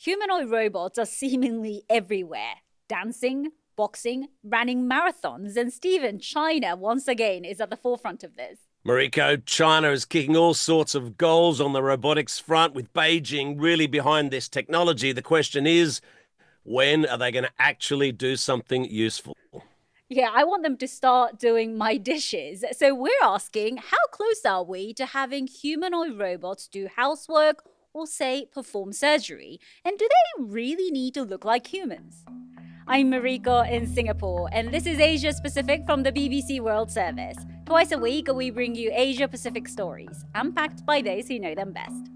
Humanoid robots are seemingly everywhere, dancing, boxing, running marathons, and Stephen, China once again is at the forefront of this. Mariko, China is kicking all sorts of goals on the robotics front with Beijing really behind this technology. The question is, when are they going to actually do something useful? Yeah, I want them to start doing my dishes. So we're asking, how close are we to having humanoid robots do housework or, say, perform surgery? And do they really need to look like humans? I'm Mariko in Singapore, and this is Asia Pacific from the BBC World Service. Twice a week, we bring you Asia Pacific stories, unpacked by those who know them best.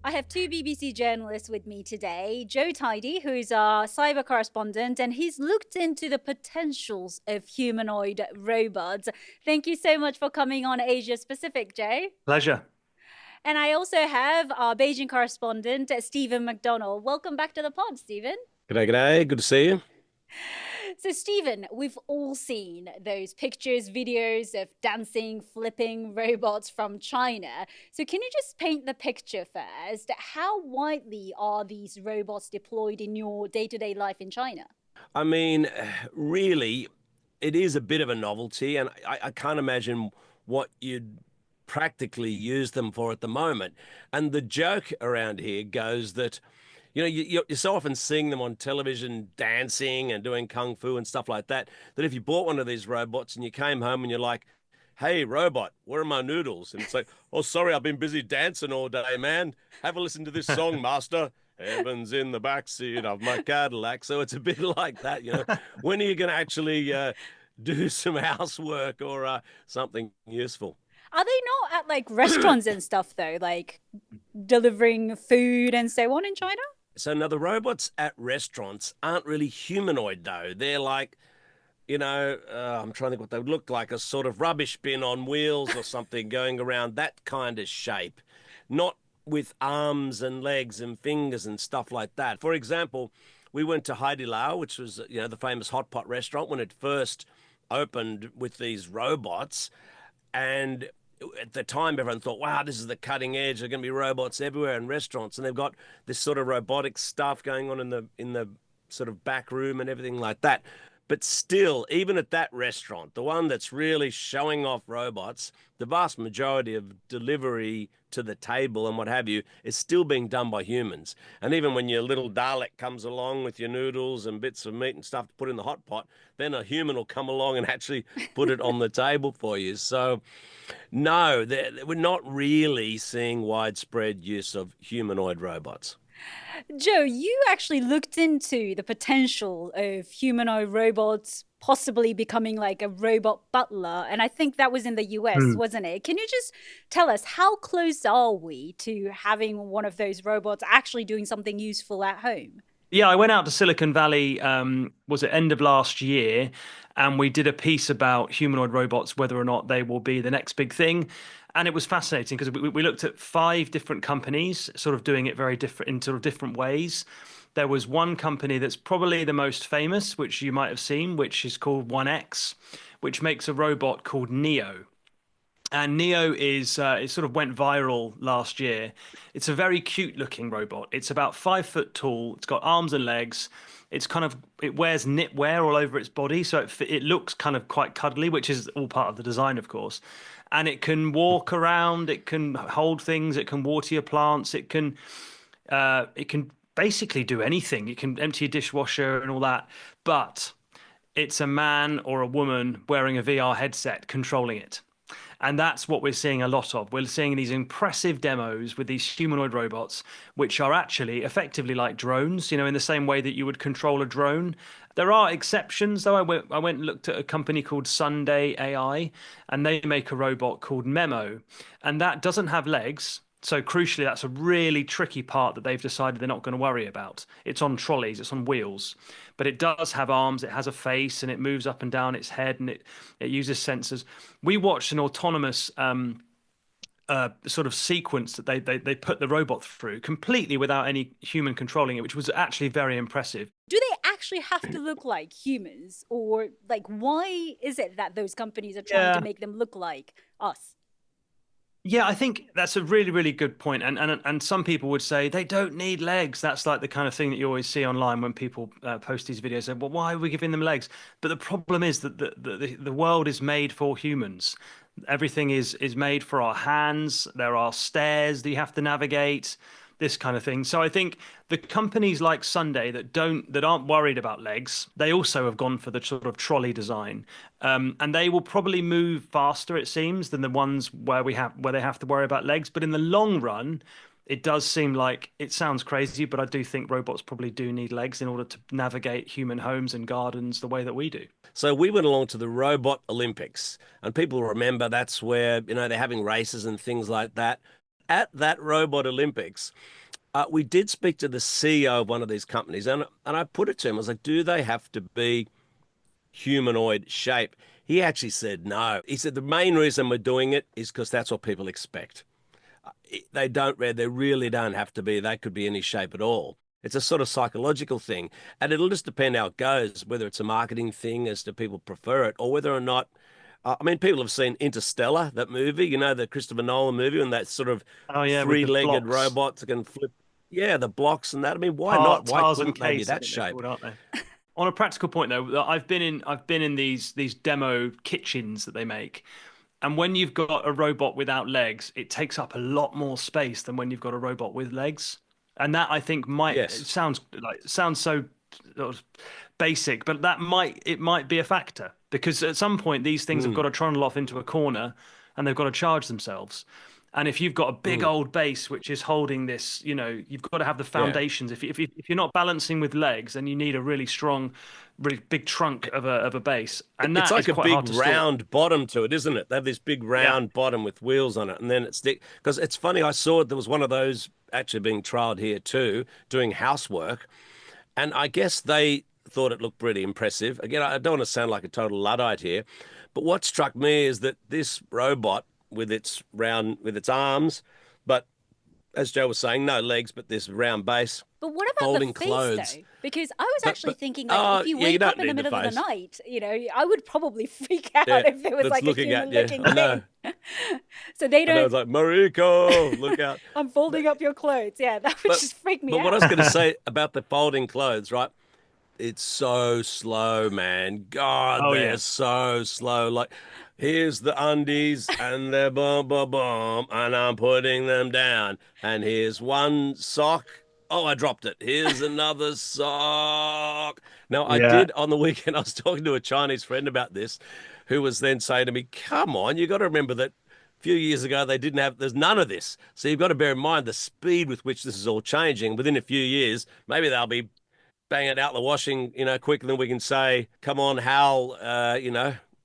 I have two BBC journalists with me today. Joe Tidy, who's our cyber correspondent, and he's looked into the potentials of humanoid robots. Thank you so much for coming on Asia Pacific, Joe. Pleasure. And I also have our Beijing correspondent, Stephen McDonald. Welcome back to the pod, Stephen. G'day, g'day. Good to see you. So, Stephen, we've all seen those pictures, videos of dancing, flipping robots from China. So, can you just paint the picture first? How widely are these robots deployed in your day-to-day life in China? I mean, really, it is a bit of a novelty, and I can't imagine what you'd practically use them for at the moment. And the joke around here goes that you're so often seeing them on television dancing and doing kung fu and stuff like that, that if you bought one of these robots and you came home and you're like, hey, robot, where are my noodles? And it's like, oh, sorry, I've been busy dancing all day, man. Have a listen to this song, master. Heaven's in the backseat of my Cadillac. So it's a bit like that, When are you going to actually do some housework or something useful? Are they not at like restaurants and stuff though, like delivering food and so on in China? So now the robots at restaurants aren't really humanoid though. They're like, I'm trying to think what they would look like, a sort of rubbish bin on wheels or something going around that kind of shape, not with arms and legs and fingers and stuff like that. For example, we went to Hai Di Lao, which was, the famous hot pot restaurant when it first opened with these robots. And at the time, everyone thought, wow, this is the cutting edge. There are going to be robots everywhere in restaurants. And they've got this sort of robotic stuff going on in the sort of back room and everything like that. But still, even at that restaurant, the one that's really showing off robots, the vast majority of delivery to the table and what have you is still being done by humans. And even when your little Dalek comes along with your noodles and bits of meat and stuff to put in the hot pot, then a human will come along and actually put it on the table for you. So, no, we're not really seeing widespread use of humanoid robots. Joe, you actually looked into the potential of humanoid robots possibly becoming like a robot butler. And I think that was in the US, wasn't it? Can you just tell us how close are we to having one of those robots actually doing something useful at home? Yeah, I went out to Silicon Valley, was it end of last year, and we did a piece about humanoid robots, whether or not they will be the next big thing. And it was fascinating because we looked at 5 different companies sort of doing it very different in sort of different ways. There was one company that's probably the most famous, which you might have seen, which is called 1X, which makes a robot called Neo. And Neo is it sort of went viral last year. It's a very cute looking robot. It's about 5 foot tall. It's got arms and legs. It wears knitwear all over its body, so it looks kind of quite cuddly, which is all part of the design, of course. And it can walk around. It can hold things. It can water your plants. It can basically do anything. It can empty a dishwasher and all that. But it's a man or a woman wearing a VR headset controlling it. And that's what we're seeing a lot of. We're seeing these impressive demos with these humanoid robots, which are actually effectively like drones, in the same way that you would control a drone. There are exceptions, though. I went and looked at a company called Sunday AI, and they make a robot called Memo. And that doesn't have legs. So crucially, that's a really tricky part that they've decided they're not going to worry about. It's on trolleys, it's on wheels, but it does have arms, it has a face, and it moves up and down its head, and it uses sensors. We watched an autonomous sort of sequence that they put the robot through completely without any human controlling it, which was actually very impressive. Do they actually have to look like humans? Or like, why is it that those companies are trying to make them look like us? Yeah, I think that's a really, really good point. And some people would say they don't need legs. That's like the kind of thing that you always see online when people post these videos. Say, well, why are we giving them legs? But the problem is that the world is made for humans. Everything is made for our hands. There are stairs that you have to navigate, this kind of thing. So I think the companies like Sunday that aren't worried about legs, they also have gone for the sort of trolley design, and they will probably move faster, it seems, than the ones where they have to worry about legs. But in the long run, it does seem like it sounds crazy, but I do think robots probably do need legs in order to navigate human homes and gardens the way that we do. So we went along to the Robot Olympics, and people remember that's where, they're having races and things like that. At that Robot Olympics, we did speak to the CEO of one of these companies, and I put it to him. I was like, do they have to be humanoid shape? He actually said no. He said the main reason we're doing it is because that's what people expect. They really don't have to be. They could be any shape at all. It's a sort of psychological thing, and it'll just depend how it goes, whether it's a marketing thing as to people prefer it, or whether or not I mean, people have seen Interstellar, that movie, the Christopher Nolan movie, and that sort of Oh yeah, with the three-legged blocks. robots that can flip. Yeah, the blocks and that. I mean, why not? Why Tarzan couldn't they be case, I that think they're shape? called, aren't they? On a practical point though, I've been in these demo kitchens that they make. And when you've got a robot without legs, it takes up a lot more space than when you've got a robot with legs. And that I think it Yes. sounds so sort of basic, but it might be a factor because at some point these things have Mm, got to trundle off into a corner and they've got to charge themselves. And if you've got a big mm, old base which is holding this, you've got to have the yeah. foundations. If you're not balancing with legs, then you need a really strong, really big trunk of a base, and It's that is like a quite big hard to store. round bottom to it, isn't it? They have this big Yeah. round bottom with wheels on it, and then it's stick. Because it's funny, I saw there was one of those actually being trialed here too, doing housework, and I guess they thought it looked pretty impressive. Again, I don't want to sound like a total Luddite here, but what struck me is that this robot with its arms, but as Joe was saying, no legs, but this round base, But what about the folding face clothes. though? Because I was actually But thinking like oh if you yeah, you wake up don't in the need the middle of the face. night, I would probably freak out Yeah, if there was that's like a looking at human you. looking I thing. know. So they I know. don't It's like Mariko, look out. I'm folding up your clothes. Yeah, that would But just freak me but what I out. was going to say about the folding clothes, right? It's so slow, man. God, Oh they're yeah. so slow. Like, here's the undies and they're boom, boom, boom, and I'm putting them down. And here's one sock. Oh, I dropped it. Here's another sock. Now, I Yeah. did on the weekend, I was talking to a Chinese friend about this, who was then saying to me, come on, you got to remember that a few years ago they didn't have, there's none of this. So you've got to bear in mind the speed with which this is all changing. Within a few years, maybe they'll be bang it out the washing, quicker than we can say, come on, Hal,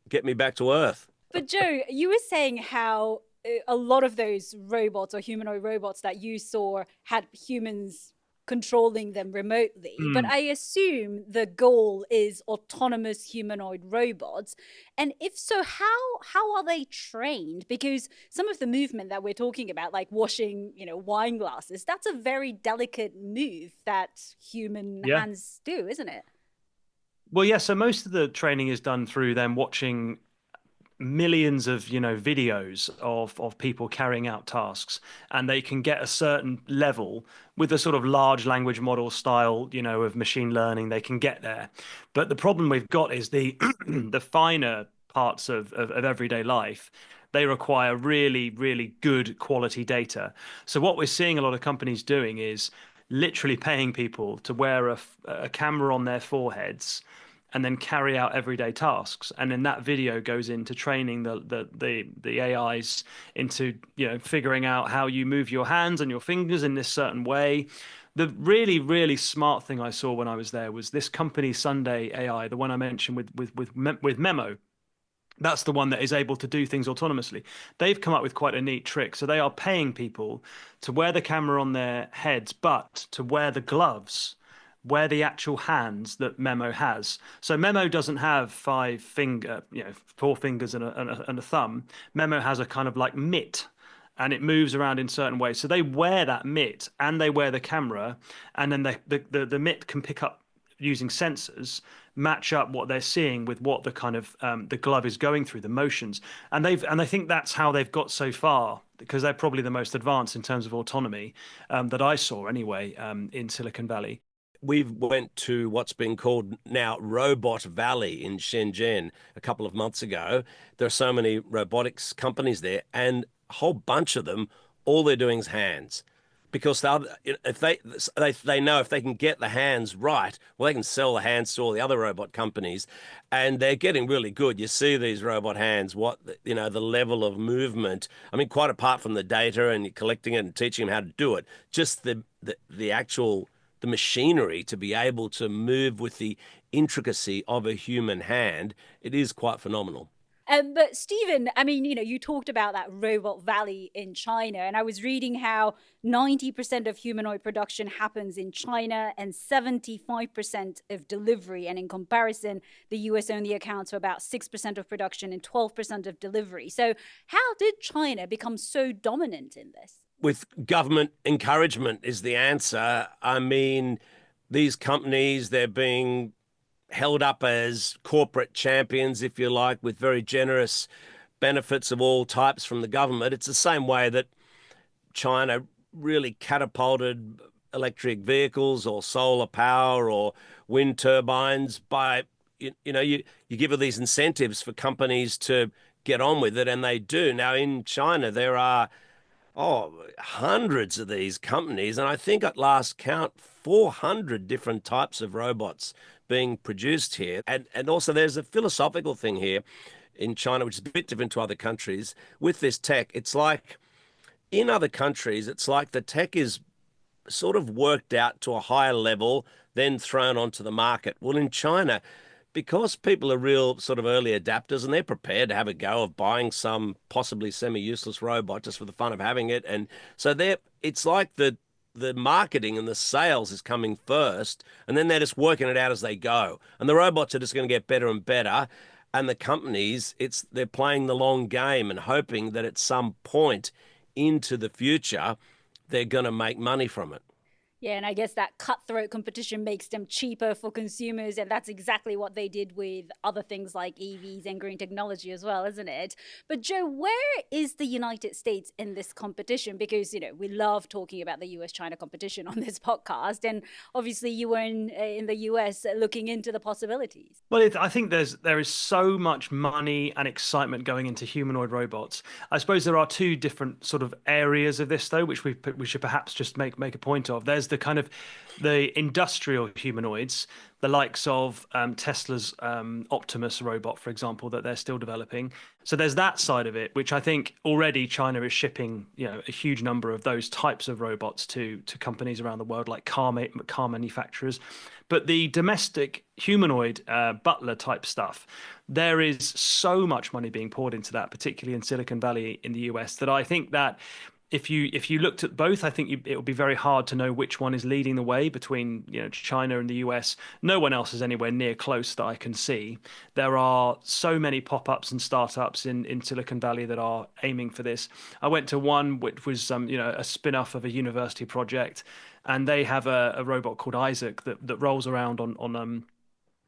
get me back to Earth. But Joe, you were saying how a lot of those robots or humanoid robots that you saw had humans controlling them remotely. But Mm. I assume the goal is autonomous humanoid robots. And if so, how are they trained? Because some of the movement that we're talking about, like washing, wine glasses, that's a very delicate move that human Yeah. hands do, isn't it? Well, yeah. So most of the training is done through them watching millions of videos of people carrying out tasks, and they can get a certain level with a sort of large language model style of machine learning. They can get there, but the problem we've got is the the finer parts of everyday life. They require really, really good quality data. So what we're seeing a lot of companies doing is literally paying people to wear a camera on their foreheads and then carry out everyday tasks. And then that video goes into training the AIs into figuring out how you move your hands and your fingers in this certain way. The really, really smart thing I saw when I was there was this company Sunday AI, the one I mentioned with Memo. That's the one that is able to do things autonomously. They've come up with quite a neat trick. So they are paying people to wear the camera on their heads, but to wear the gloves, wear the actual hands that Memo has. So Memo doesn't have four fingers and a thumb. Memo has a kind of like mitt, and it moves around in certain ways. So they wear that mitt and they wear the camera, and then the mitt can pick up using sensors, match up what they're seeing with what the kind of the glove is going through, the motions. And I think that's how they've got so far. because they're probably the most advanced in terms of autonomy that I saw anyway in Silicon Valley. We went to what's been called now Robot Valley in Shenzhen a couple of months ago. There are so many robotics companies there, and a whole bunch of them, all they're doing is hands. Because if they know if they can get the hands right, well, they can sell the hands to all the other robot companies, and they're getting really good. You see these robot hands, the level of movement. I mean, quite apart from the data and you're collecting it and teaching them how to do it, just the actual the machinery to be able to move with the intricacy of a human hand, it is quite phenomenal. But Stephen, I mean, you talked about that robot valley in China, and I was reading how 90% of humanoid production happens in China and 75% of delivery. And in comparison, the US only accounts for about 6% of production and 12% of delivery. So how did China become so dominant in this? With government encouragement is the answer. I mean, these companies, they're being held up as corporate champions, if you like, with very generous benefits of all types from the government. It's the same way that China really catapulted electric vehicles or solar power or wind turbines by, you give all these incentives for companies to get on with it, and they do. Now, in China, there are hundreds of these companies, and I think at last count 400 different types of robots being produced here. And also there's a philosophical thing here in China, which is a bit different to other countries. With this tech, it's like in other countries, it's like the tech is sort of worked out to a higher level, then thrown onto the market. Well, in China, because people are real sort of early adapters and they're prepared to have a go of buying some possibly semi-useless robot just for the fun of having it. And so it's like the marketing and the sales is coming first, and then they're just working it out as they go. And the robots are just going to get better and better. And the companies, they're playing the long game and hoping that at some point into the future, they're going to make money from it. Yeah, and I guess that cutthroat competition makes them cheaper for consumers, and that's exactly what they did with other things like EVs and green technology as well, isn't it? But Joe, where is the United States in this competition? Because, we love talking about the US-China competition on this podcast, and obviously you were in the US looking into the possibilities. Well, I think there is so much money and excitement going into humanoid robots. I suppose there are two different sort of areas of this, though, which we should perhaps just make a point of. There's the kind of the industrial humanoids, the likes of Tesla's Optimus robot, for example, that they're still developing. So there's that side of it, which I think already China is shipping, a huge number of those types of robots to companies around the world, like car manufacturers. But the domestic humanoid butler type stuff, there is so much money being poured into that, particularly in Silicon Valley in the US, that I think that if you looked at both, I think it would be very hard to know which one is leading the way between China and the US. No one else is anywhere near close that I can see. There are so many pop-ups and startups in Silicon Valley that are aiming for this. I went to one which was a spin-off of a university project, and they have a robot called Isaac that rolls around on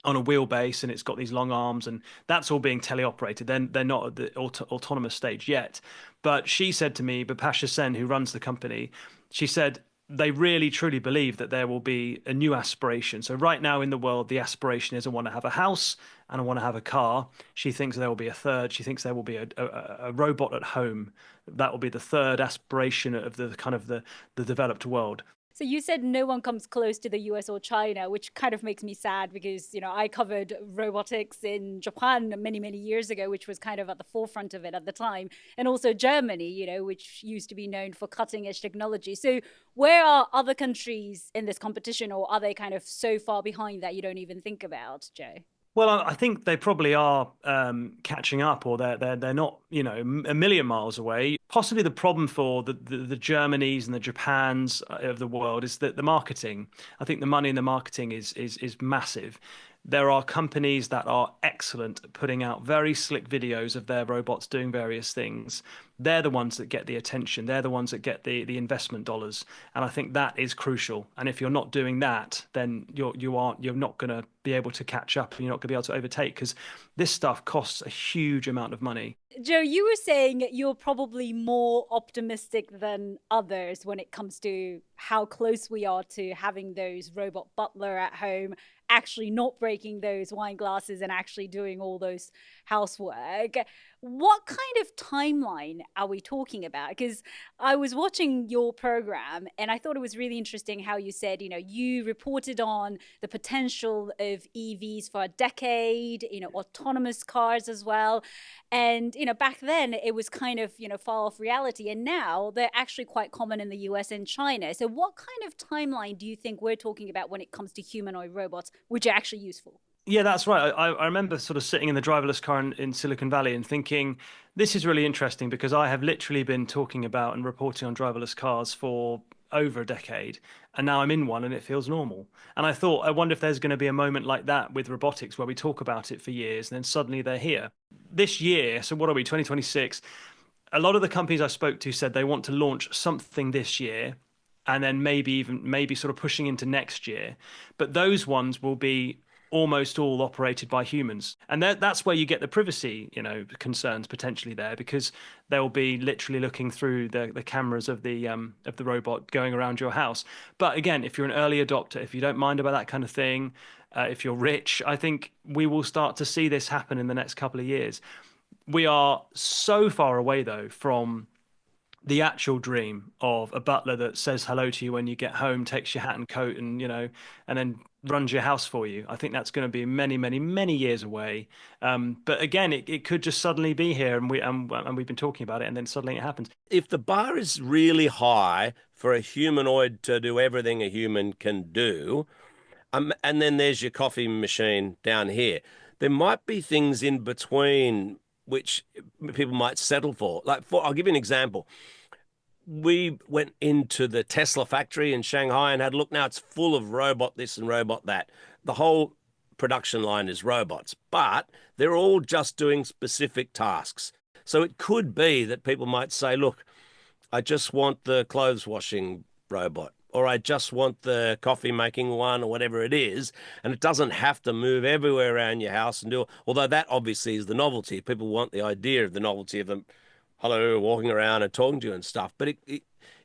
a wheelbase, and it's got these long arms, and that's all being teleoperated. Then they're not at the autonomous stage yet. But she said to me, Bipasha Sen, who runs the company, she said they really truly believe that there will be a new aspiration. So right now in the world, the aspiration is I want to have a house and I want to have a car. She thinks there will be a third. She thinks there will be a robot at home. That will be the third aspiration of the kind of the developed world. So you said no one comes close to the US or China, which kind of makes me sad because, I covered robotics in Japan many, many years ago, which was kind of at the forefront of it at the time. And also Germany, which used to be known for cutting edge technology. So where are other countries in this competition, or are they kind of so far behind that you don't even think about, Joe? Well, I think they probably are catching up, or they're not, a million miles away. Possibly the problem for the Germanys and the Japans of the world is that the marketing. I think the money in the marketing is massive. There are companies that are excellent at putting out very slick videos of their robots doing various things. They're the ones that get the attention. They're the ones that get the investment dollars. And I think that is crucial. And if you're not doing that, then you're not going to be able to catch up, and you're not going to be able to overtake, because this stuff costs a huge amount of money. Joe, you were saying you're probably more optimistic than others when it comes to how close we are to having those robot butler at home, actually not breaking those wine glasses and actually doing all those housework. What kind of timeline are we talking about? Because I was watching your program and I thought it was really interesting how you said, you reported on the potential of EVs for a decade, autonomous cars as well. And, back then it was kind of, far off reality. And now they're actually quite common in the US and China. So what kind of timeline do you think we're talking about when it comes to humanoid robots, which are actually useful? Yeah, that's right. I remember sort of sitting in the driverless car in Silicon Valley and thinking, this is really interesting because I have literally been talking about and reporting on driverless cars for over a decade. And now I'm in one and it feels normal. And I thought, I wonder if there's going to be a moment like that with robotics where we talk about it for years and then suddenly they're here. This year, so what are we, 2026? A lot of the companies I spoke to said they want to launch something this year and then maybe sort of pushing into next year. But those ones will be almost all operated by humans. And that's where you get the privacy, concerns potentially there, because they'll be literally looking through the cameras of the robot going around your house. But again, if you're an early adopter, if you don't mind about that kind of thing, if you're rich, I think we will start to see this happen in the next couple of years. We are so far away, though, from the actual dream of a butler that says hello to you when you get home, takes your hat and coat, and and then runs your house for you. I think that's going to be many, many, many years away. But again, it could just suddenly be here, and we've been talking about it, and then suddenly it happens. If the bar is really high for a humanoid to do everything a human can do, and then there's your coffee machine down here, there might be things in between which people might settle for. I'll give you an example. We went into the Tesla factory in Shanghai and had a look. Now it's full of robot this and robot that. The whole production line is robots, but they're all just doing specific tasks. So it could be that people might say, look, I just want the clothes washing robot, or I just want the coffee making one, or whatever it is. And it doesn't have to move everywhere around your house and do, although that obviously is the novelty. People want the idea of the novelty of them, hello, walking around and talking to you and stuff. But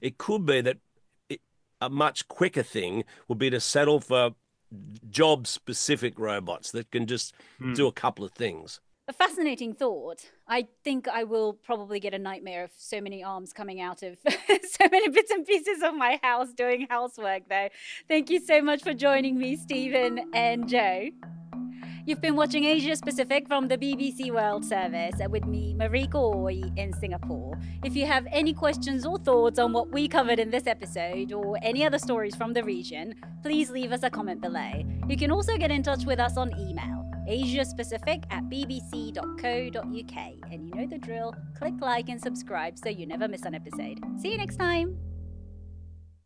it could be that a much quicker thing would be to settle for job-specific robots that can just do a couple of things. A fascinating thought. I think I will probably get a nightmare of so many arms coming out of so many bits and pieces of my house doing housework, though. Thank you so much for joining me, Stephen and Joe. You've been watching Asia Pacific from the BBC World Service with me, Mariko Oi, in Singapore. If you have any questions or thoughts on what we covered in this episode or any other stories from the region, please leave us a comment below. You can also get in touch with us on email, asiapacific@bbc.co.uk. And you know the drill, click like and subscribe so you never miss an episode. See you next time!